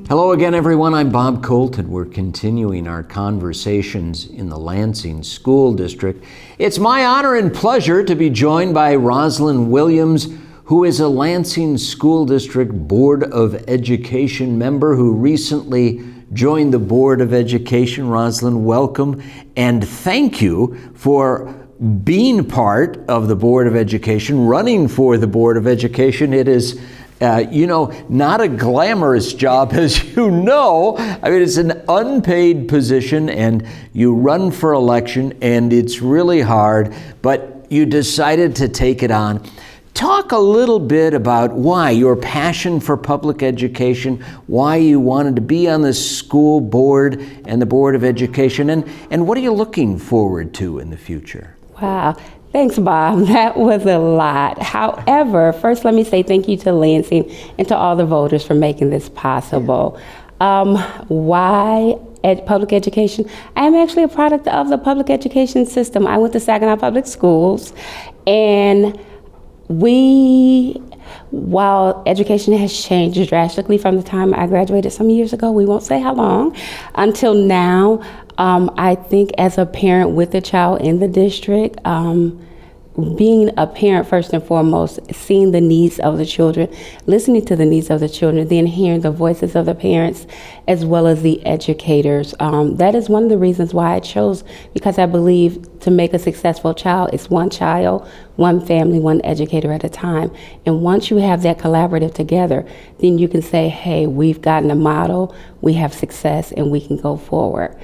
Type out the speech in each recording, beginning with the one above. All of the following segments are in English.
Hello again, everyone. I'm Bob Colt, and we're continuing our conversations in the Lansing School District. It's my honor and pleasure to be joined by Rosalyn Williams, who is a Lansing School District Board of Education member who recently joined the Board of Education. Rosalyn, welcome, and thank you for being part of the Board of Education, running for the Board of Education. It is not a glamorous job, as you know. I mean, it's an unpaid position, and you run for election, and it's really hard, but you decided to take it on. Talk a little bit about why, your passion for public education, why you wanted to be on the school board and the Board of Education, and what are you looking forward to in the future? Wow. Thanks, Bob. That was a lot. However, first let me say thank you to Lansing and to all the voters for making this possible. Why public education? I am actually a product of the public education system. I went to Saginaw Public Schools, and while education has changed drastically from the time I graduated some years ago, we won't say how long, until now, I think as a parent with a child in the district, being a parent first and foremost, seeing the needs of the children, listening to the needs of the children, then hearing the voices of the parents as well as the educators. That is one of the reasons why I chose, because I believe to make a successful child, it's one child, one family, one educator at a time. And once you have that collaborative together, then you can say, hey, we've gotten a model, we have success, and we can go forward.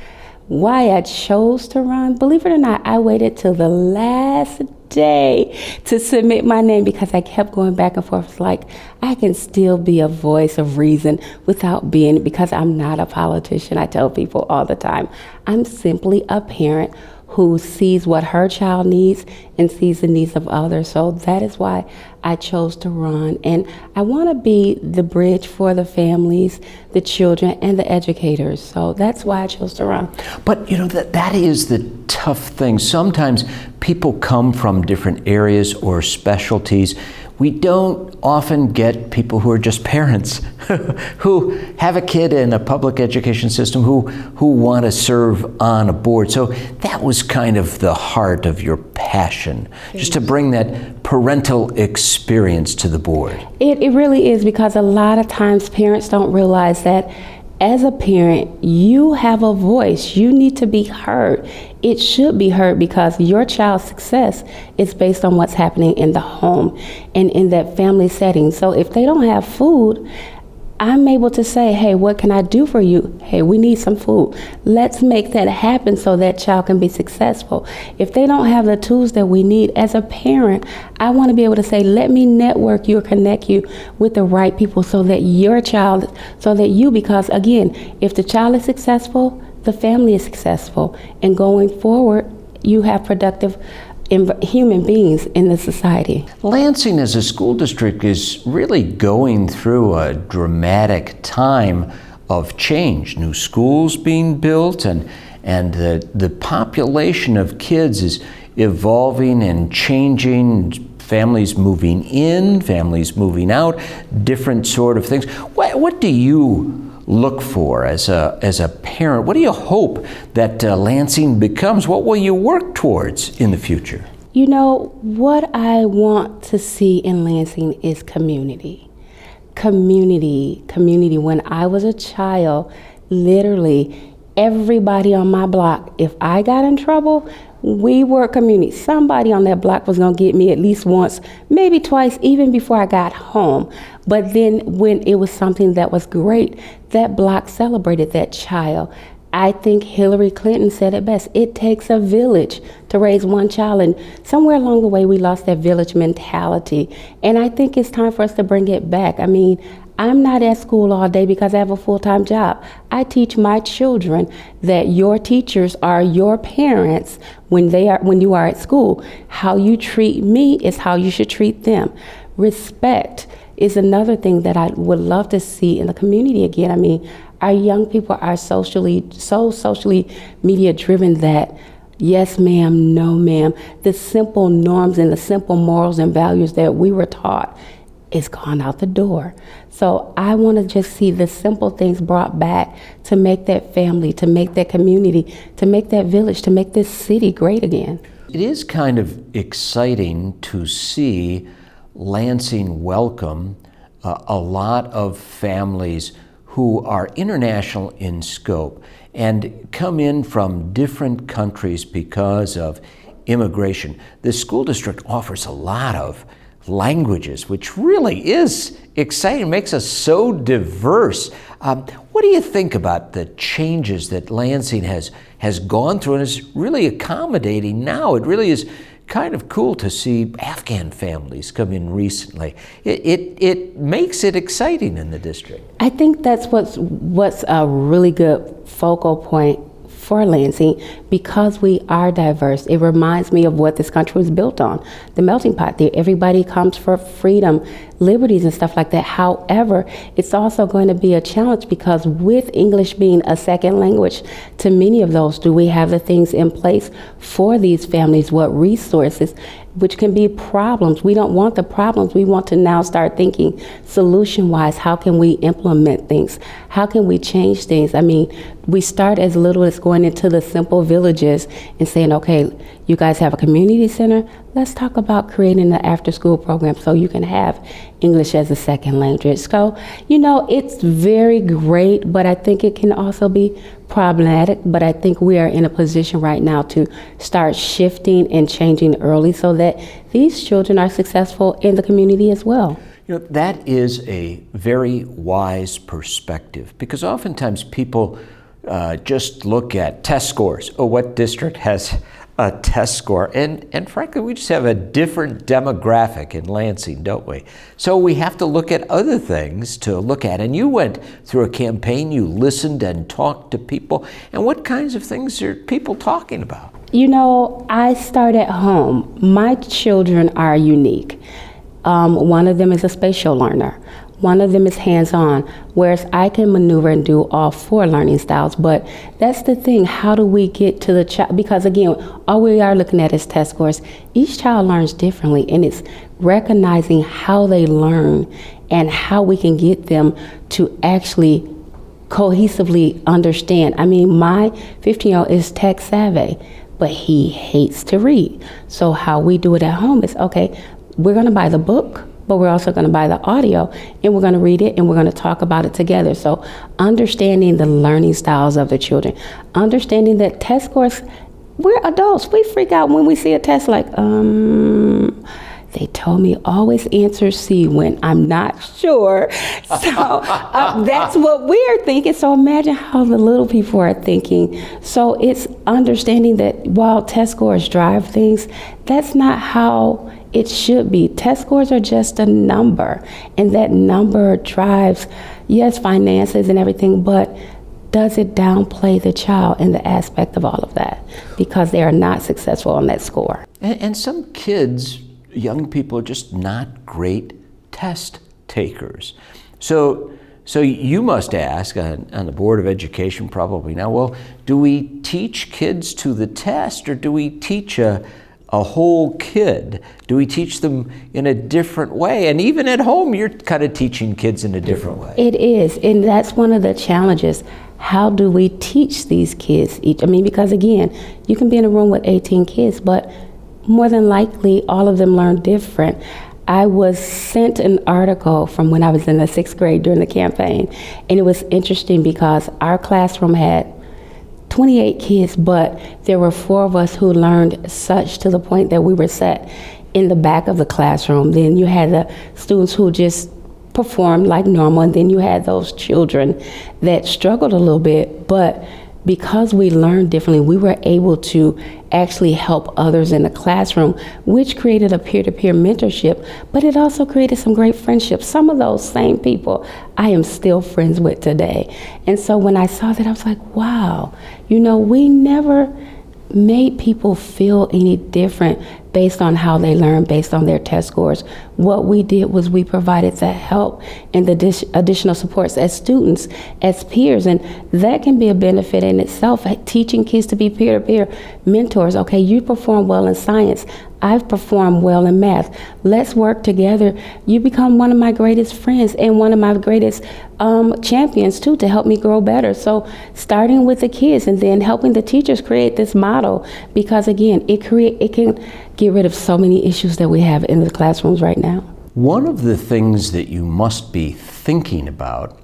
Why I chose to run, believe it or not, I waited till the last day to submit my name because I kept going back and forth. Like, I can still be a voice of reason without being, because I'm not a politician. I tell people all the time, I'm simply a parent who sees what her child needs and sees the needs of others. So that is why I chose to run. And I want to be the bridge for the families, the children, and the educators. So that's why I chose to run. But that is the tough thing. Sometimes people come from different areas or specialties. We don't often get people who are just parents who have a kid in a public education system who want to serve on a board. So that was kind of the heart of your passion, just to bring that parental experience to the board. It really is, because a lot of times parents don't realize that as a parent, you have a voice. You need to be heard. It should be heard, because your child's success is based on what's happening in the home and in that family setting. So if they don't have food, I'm able to say, hey, what can I do for you? Hey, we need some food. Let's make that happen so that child can be successful. If they don't have the tools that we need, as a parent, I want to be able to say, let me network you or connect you with the right people so that because again, if the child is successful, the family is successful. And going forward, you have productive human beings in the society. Lansing as a school district is really going through a dramatic time of change. New schools being built, and the population of kids is evolving and changing. Families moving in, families moving out, different sort of things. What do you look for as a parent? What do you hope that Lansing becomes? What will you work towards in the future? What I want to see in Lansing is community. Community. When I was a child, literally everybody on my block, if I got in trouble, we were a community. Somebody on that block was going to get me at least once, maybe twice, even before I got home. But then when it was something that was great, that block celebrated that child. I think Hillary Clinton said it best. It takes a village to raise one child. And somewhere along the way, we lost that village mentality. And I think it's time for us to bring it back. I mean, I'm not at school all day because I have a full-time job. I teach my children that your teachers are your parents when you are at school. How you treat me is how you should treat them. Respect is another thing that I would love to see in the community again. I mean, our young people are so socially media driven that yes ma'am, no ma'am, the simple norms and the simple morals and values that we were taught it's gone out the door. So I want to just see the simple things brought back to make that family, to make that community, to make that village, to make this city great again. It is kind of exciting to see Lansing welcome a lot of families who are international in scope and come in from different countries because of immigration. The school district offers a lot of languages, which really is exciting, makes us so diverse. What do you think about the changes that Lansing has gone through and is really accommodating now? It really is kind of cool to see Afghan families come in recently. It makes it exciting in the district. I think that's what's a really good focal point for Lansing, because we are diverse. It reminds me of what this country was built on, the melting pot. There, everybody comes for freedom, liberties and stuff like that. However, it's also going to be a challenge because with English being a second language to many of those, do we have the things in place for these families? What resources? Which can be problems. We don't want the problems. We want to now start thinking solution-wise. How can we implement things? How can we change things? I mean, we start as little as going into the simple villages and saying, okay, you guys have a community center. Let's talk about creating an after-school program so you can have English as a second language. So, it's very great, but I think it can also be problematic. But I think we are in a position right now to start shifting and changing early so that these children are successful in the community as well. That is a very wise perspective, because oftentimes people just look at test scores. Oh, what district has a test score? And frankly, we just have a different demographic in Lansing, don't we? So we have to look at other things to look at. And you went through a campaign, you listened and talked to people. And what kinds of things are people talking about? I start at home. My children are unique. One of them is a spatial learner. One of them is hands-on, whereas I can maneuver and do all four learning styles. But that's the thing, how do we get to the child? Because again, all we are looking at is test scores. Each child learns differently, and it's recognizing how they learn and how we can get them to actually cohesively understand. I mean, my 15-year-old is tech savvy, but he hates to read. So how we do it at home is, okay, we're gonna buy the book, but we're also going to buy the audio, and we're going to read it, and we're going to talk about it together. So understanding the learning styles of the children, understanding that test scores, we're adults. We freak out when we see a test like, they told me always answer C when I'm not sure. So that's what we're thinking. So imagine how the little people are thinking. So it's understanding that while test scores drive things, that's not how it should be. Test scores are just a number, and that number drives, yes, finances and everything, but does it downplay the child in the aspect of all of that because they are not successful on that score? And some kids, young people, are just not great test takers. So you must ask on the Board of Education probably now, well, do we teach kids to the test, or do we teach a whole kid? Do we teach them in a different way? And even at home, you're kind of teaching kids in a different way. It is, and that's one of the challenges. How do we teach these kids because again, you can be in a room with 18 kids, but more than likely, all of them learn different. I was sent an article from when I was in the 6th grade during the campaign, and it was interesting because our classroom had 28 kids, but there were 4 of us who learned such to the point that we were sat in the back of the classroom. Then you had the students who just performed like normal, and then you had those children that struggled a little bit, but because we learned differently, we were able to actually help others in the classroom, which created a peer-to-peer mentorship, but it also created some great friendships. Some of those same people I am still friends with today. And so when I saw that, I was like, wow, we never made people feel any different based on how they learn, based on their test scores. What we did was we provided the help and the additional supports as students, as peers, and that can be a benefit in itself, teaching kids to be peer-to-peer mentors. Okay, you perform well in science, I've performed well in math. Let's work together. You become one of my greatest friends and one of my greatest champions too, to help me grow better. So starting with the kids and then helping the teachers create this model, because again, it can get rid of so many issues that we have in the classrooms right now. One of the things that you must be thinking about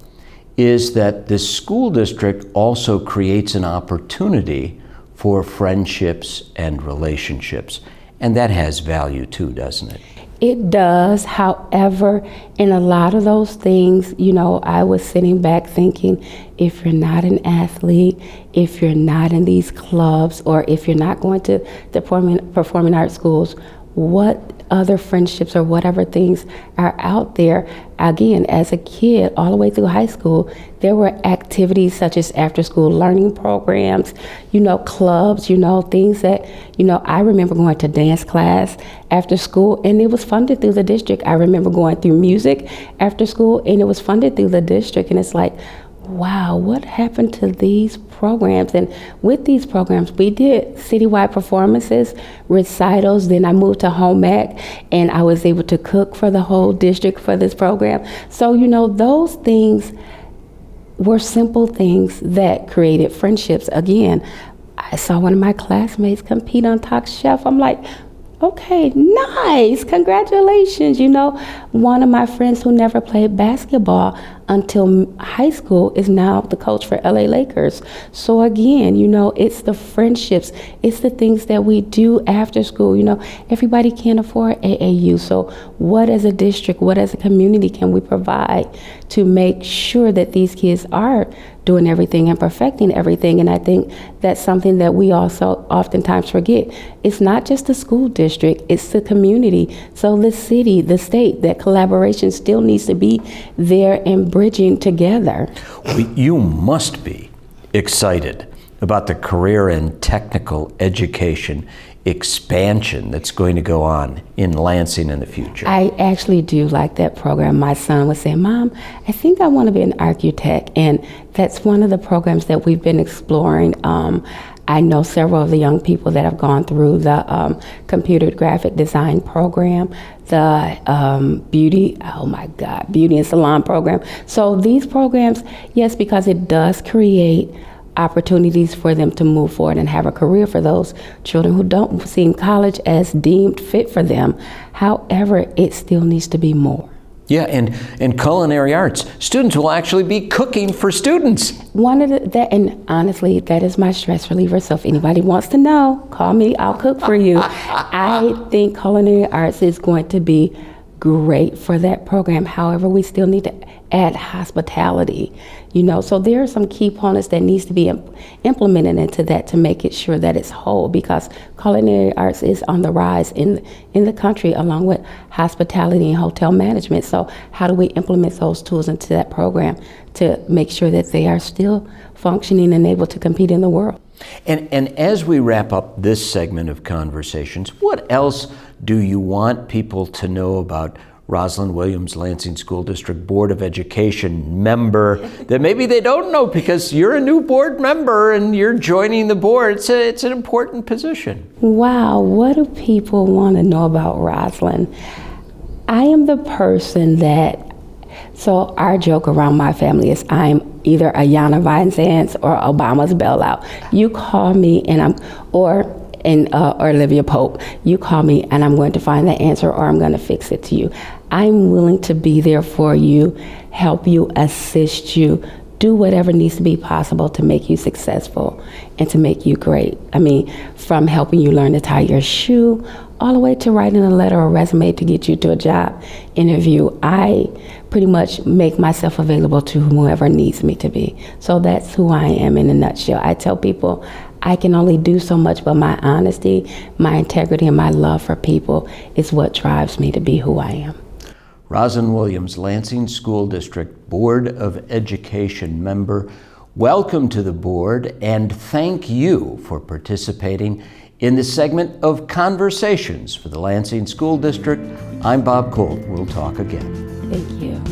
is that the school district also creates an opportunity for friendships and relationships. And that has value too, doesn't it? It does. However, in a lot of those things, I was sitting back thinking, if you're not an athlete, if you're not in these clubs, or if you're not going to the performing arts schools, what other friendships or whatever things are out there? Again, as a kid, all the way through high school, there were activities such as after-school learning programs, clubs, things that, I remember going to dance class after school, and it was funded through the district. I remember going through music after school, and it was funded through the district, and it's like, wow, what happened to these programs? And with these programs, we did citywide performances, recitals. Then I moved to home ec, and I was able to cook for the whole district for this program. So, those things were simple things that created friendships. Again, I saw one of my classmates compete on Top Chef. I'm like, okay, nice, congratulations. One of my friends who never played basketball until high school is now the coach for LA Lakers. So again, it's the friendships, it's the things that we do after school. Everybody can't afford AAU. So what as a district, what as a community can we provide to make sure that these kids are doing everything and perfecting everything? And I think that's something that we also oftentimes forget. It's not just the school district, it's the community. So the city, the state, that collaboration still needs to be there and bridging together. You must be excited about the career and technical education expansion that's going to go on in Lansing in the future. I actually do like that program. My son was saying, Mom, I think I want to be an architect, and that's one of the programs that we've been exploring. I know several of the young people that have gone through the computer graphic design program, the beauty and salon program. So these programs, yes, because it does create opportunities for them to move forward and have a career for those children who don't see college as deemed fit for them. However, it still needs to be more. Yeah, and culinary arts, students will actually be cooking for students. And honestly, that is my stress reliever. So if anybody wants to know, call me, I'll cook for you. I think culinary arts is going to be great for that program. However, we still need to add hospitality, so there are some key components that needs to be implemented into that to make it sure that it's whole, because culinary arts is on the rise in the country, along with hospitality and hotel management. So how do we implement those tools into that program to make sure that they are still functioning and able to compete in the world? And as we wrap up this segment of Conversations, what else do you want people to know about Rosalyn Williams, Lansing School District Board of Education member that maybe they don't know, because you're a new board member and you're joining the board? It's an important position. Wow, what do people want to know about Rosalyn? I am the person so our joke around my family is I'm either a Yana Vincennes or Obama's bailout. You call me or Olivia Pope. You call me and I'm going to find the answer, or I'm going to fix it to you. I'm willing to be there for you, help you, assist you, do whatever needs to be possible to make you successful and to make you great. From helping you learn to tie your shoe, all the way to writing a letter or resume to get you to a job interview. I pretty much make myself available to whoever needs me to be. So that's who I am in a nutshell. I tell people I can only do so much, but my honesty, my integrity, and my love for people is what drives me to be who I am. Rosalyn Williams, Lansing School District Board of Education member, welcome to the board, and thank you for participating In this segment of Conversations for the Lansing School District, I'm Bob Colt. We'll talk again. Thank you.